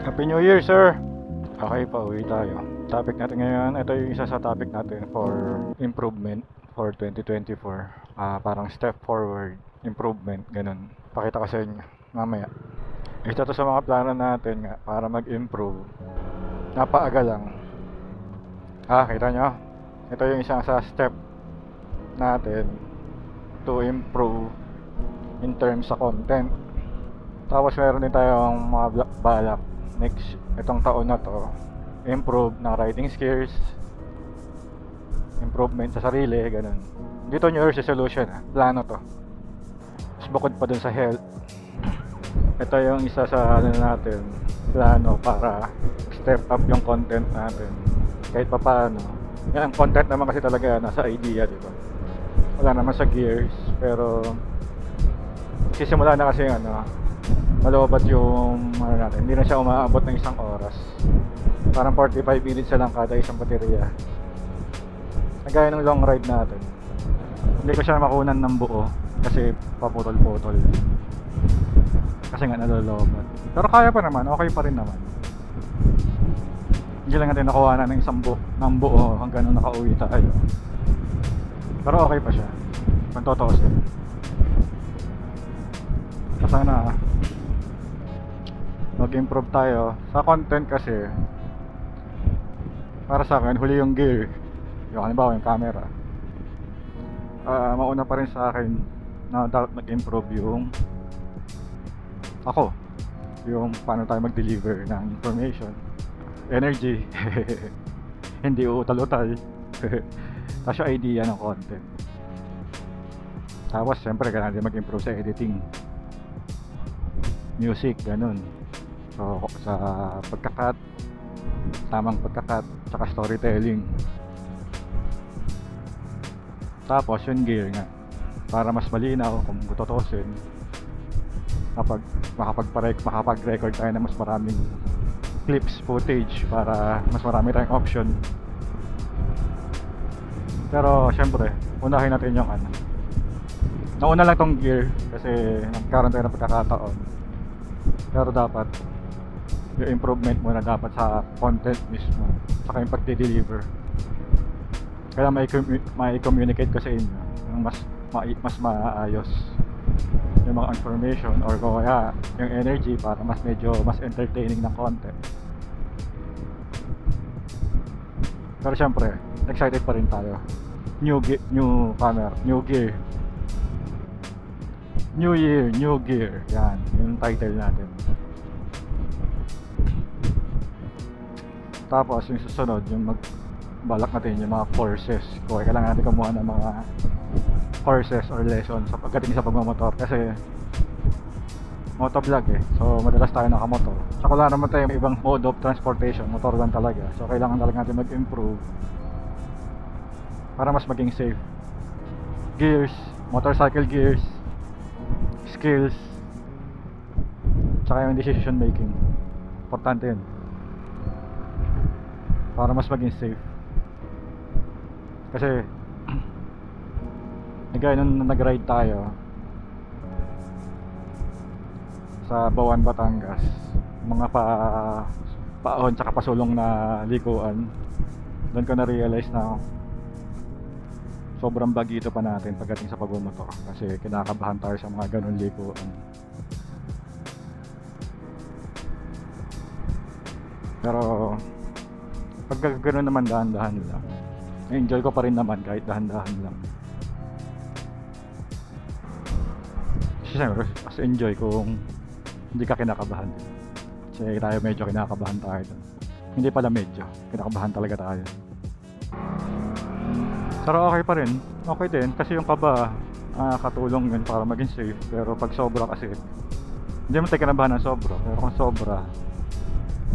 Happy New Year, sir! Okay, pauwi tayo. Topic natin ngayon, ito yung isa sa topic natin for improvement for 2024. Parang step forward, improvement, ganun. Pakita ko sa inyo, mamaya. Isa to sa mga plano natin nga, para mag-improve. Napaaga lang. Kita nyo? Ito yung isang sa step natin to improve in terms sa content. Tapos meron din tayong mga balak next itong taon na to, improve ng writing skills, improvement sa sarili, ganun. Dito New Year's resolution, plano to. Mas bukod pa dun sa health, ito yung isa sa natin, plano para step up yung content natin kahit pa paano. Yan, ang content naman kasi talaga nasa idea, diba? Wala naman sa gears, pero sisimula na kasi malobat yung natin, hindi na siya umaabot ng isang oras, parang 45 minutes na lang kada isang baterya. Nagaya ng long ride natin, hindi ko siya makunan ng buo kasi paputol-putol, kasi nga nalolobat. Pero kaya pa naman, okay pa rin naman. Hindi lang natin nakuha na ng isang buo hanggang nung nakauwi tayo, pero okay pa siya kung totoo siya. Sana mag-improve tayo sa content kasi para sa akin, huli yung gear, yung halimbawa yung camera. Mauna pa rin sa akin na dapat mag-improve yung ako, yung paano tayo mag-deliver ng information, energy, hindi utal-utal. Tapos yung idea ng content. Tapos syempre kailangan din mag-improve sa editing, music, ganun. So sa pagkakat, tamang pagkakat, tsaka storytelling. Tapos yung gear nga, para mas malinaw kung tutuusin, kapag makapag-record tayo ng mas maraming clips, footage, para mas marami tayong option. Pero syempre, unahin natin yung nauna lang tong gear kasi nagkaroon tayo ng pagkakataon. Pero dapat yung improvement muna dapat sa content mismo, saka yung pag-deliver. Kaya may communicate ko sa inyo yung mas maayos yung mga information, or kaya yung energy para mas entertaining ng content. Pero syempre excited pa rin tayo. New camera, new gear, new year, new gear. Yan yung title natin. Tapos yung susunod, yung balak natin yung mga courses. Kailangan natin kumuha ng mga courses or lessons sa pagdating sa pagmamotor, kasi motovlog so madalas tayo nakamotor. Saka wala naman tayong ibang mode of transportation, motor lang talaga. So kailangan talaga natin mag-improve para mas maging safe. Gears, motorcycle gears, skills, tsaka yung decision making, importante yun para mas maging safe. Kasi gaya nung nag-ride tayo sa Bawan, Batangas, mga paahon tsaka pasulong na likuan, doon ko na-realize na sobrang bagito pa natin pagdating sa pagmumotor, kasi kinakabahan tayo sa mga ganun likuan. Pero pag gano'n naman, dahan-dahan lang. Enjoy ko pa rin naman kahit dahan-dahan lang. Siyempre, mas enjoy kung hindi ka kinakabahan. Kasi tayo medyo kinakabahan tayo dun. Hindi pala medyo, kinakabahan talaga tayo. Pero okay pa rin. Okay din, kasi yung kaba, katulong yun para maging safe. Pero pag sobra kasi, hindi mo tayo kinabahan ng sobra. Pero kung sobra,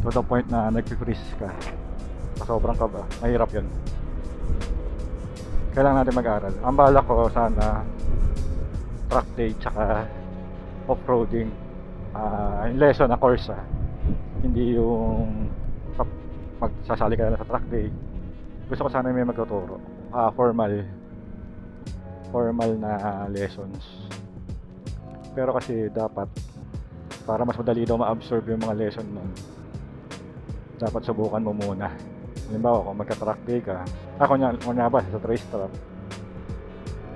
to the point na nag-freeze ka, sobrang kaba, mahirap yun. Kailangan natin mag-aral. Ang balak ko sana track day tsaka off-roading, yung lesson na course, hindi yung magsasali ka na sa track day. Gusto ko sana may magtuturo, formal na lessons. Pero kasi dapat, para mas madali daw ma-absorb yung mga lesson nun, dapat subukan mo muna. Halimbawa, kung magka-track day ka, kunya ba sa trace track,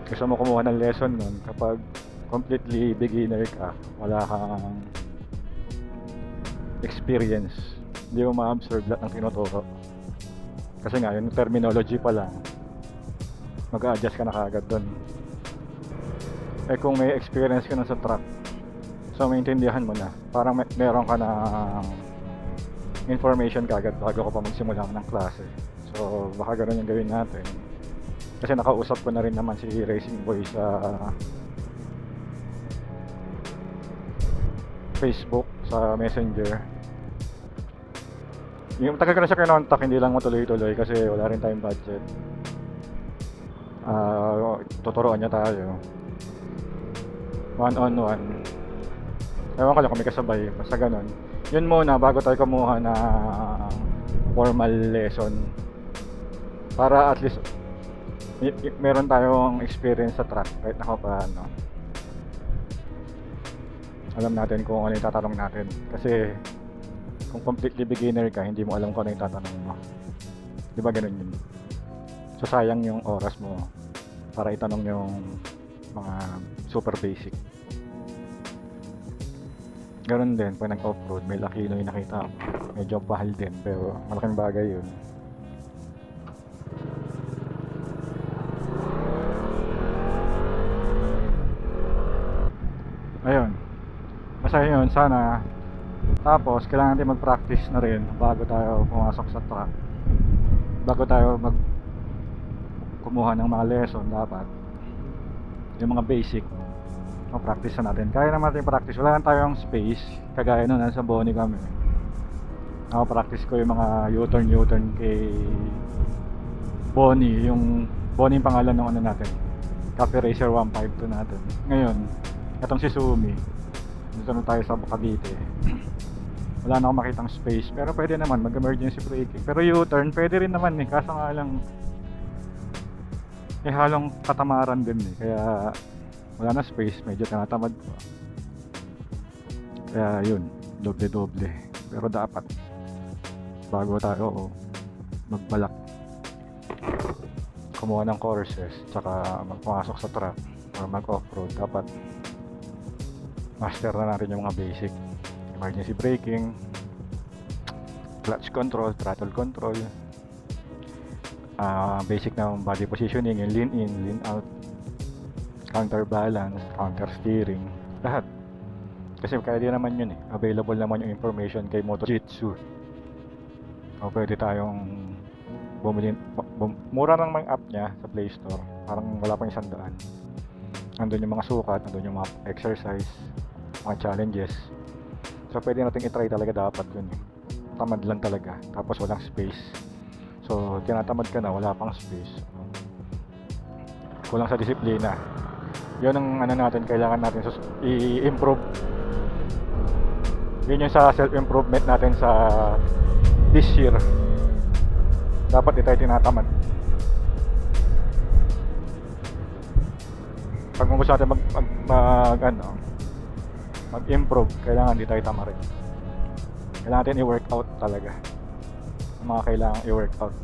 gusto mo kumuha ng lesson nun kapag completely beginner ka, wala kang experience, hindi mo ma-absorb lahat ng tinuturo. Kasi nga, yung terminology pa lang, mag-a-adjust ka na kagad dun. Eh kung may experience ka na sa track, so maintindihan mo na, parang meron ka na information kagad bago ka pa magsimula ng klase. So baka ganun yung gawin natin. Kasi nakausap ko na rin naman si Racing Boy sa Facebook, sa Messenger. Yung tagal ko na siya kinontak, hindi lang matuloy-tuloy kasi wala rin tayong budget. Tuturuan niya tayo one on one. Ewan ko lang kung may kasabay, basta ganun. Yun muna bago tayo kumuha na formal lesson, para at least meron tayong experience sa track kahit na paano. Alam natin kung ano yung tatanong natin, kasi kung completely beginner ka, hindi mo alam kung ano yung tatanong mo. Di ba ganun yun? So sayang yung oras mo para itanong yung mga super basic. Ganun din pag nag-off-road, may Lakino yung nakita ko. Medyo bahal din, pero malaking bagay yun. Ayun, basta yun, sana. Tapos kailangan natin mag-practice na rin bago tayo pumasok sa track. Bago tayo kumuha ng mga lesson, dapat yung mga basic practice na natin. Kaya naman natin practice, wala lang tayong space. Kagaya nun, nasa Boni kami, practice ko yung mga U-turn kay Boni. Yung Boni yung pangalan ng ano natin, Cafe Racer 152 natin. Ngayon, itong si Sumi, dito na tayo sa Cavite. Wala na akong makitang space, pero pwede naman mag-emergency braking. Pero U-turn pwede rin naman eh, kaso nga lang halong katamaran din eh, kaya wala na space, medyo tinatamad ko. Kaya yun, doble-doble. Pero dapat bago tayo magbalak kumuha ng courses, tsaka magpasok sa track or mag-off-road, dapat master na natin yung mga basic. Emergency braking, clutch control, throttle control, basic na body positioning, yung lean in, lean out, counterbalance, counter steering, lahat. Kasi kaya din naman yun eh, available naman yung information kay Motojitsu. O pwede tayong bumili, mura lang mga app niya sa Play Store, parang wala pang 100. Nandun yung mga sukat, nandun yung mga exercise, mga challenges. So pwede natin i-try talaga, dapat yun eh. Tamad lang talaga, tapos walang space. So tinatamad ka na, wala pang space, kulang sa disiplina. Yun ang ano natin, kailangan natin i-improve. Yun yung sa self-improvement natin sa this year. Dapat di tayo tinatamad. Pag gusto natin mag-improve, kailangan di tayo tamarin. Kailangan natin i-workout talaga ang mga kailangan i-workout.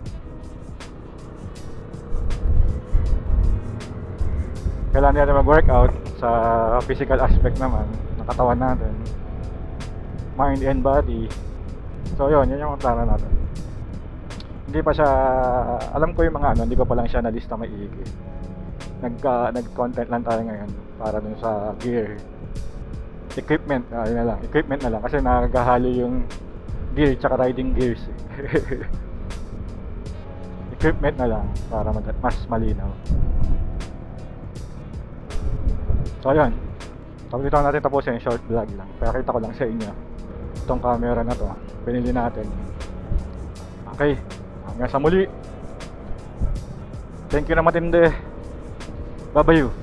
Kailangan natin mag-workout sa physical aspect naman ng katawan natin, mind and body. So yun yung plano natin. Hindi pa siya, alam ko yung mga hindi ko pa lang siya nalista maigi. Nag-content lang tayo ngayon para dun sa gear, equipment, yun na lang, equipment na lang, kasi nagahalo yung gear tsaka riding gears equipment na lang para mas malinaw. So ayun, tapos dito natin tapusin yung short vlog lang. Pakita ko lang sa inyo itong camera na to, binili natin. Okay, hanggang sa muli. Thank you na matindi. Bye bye.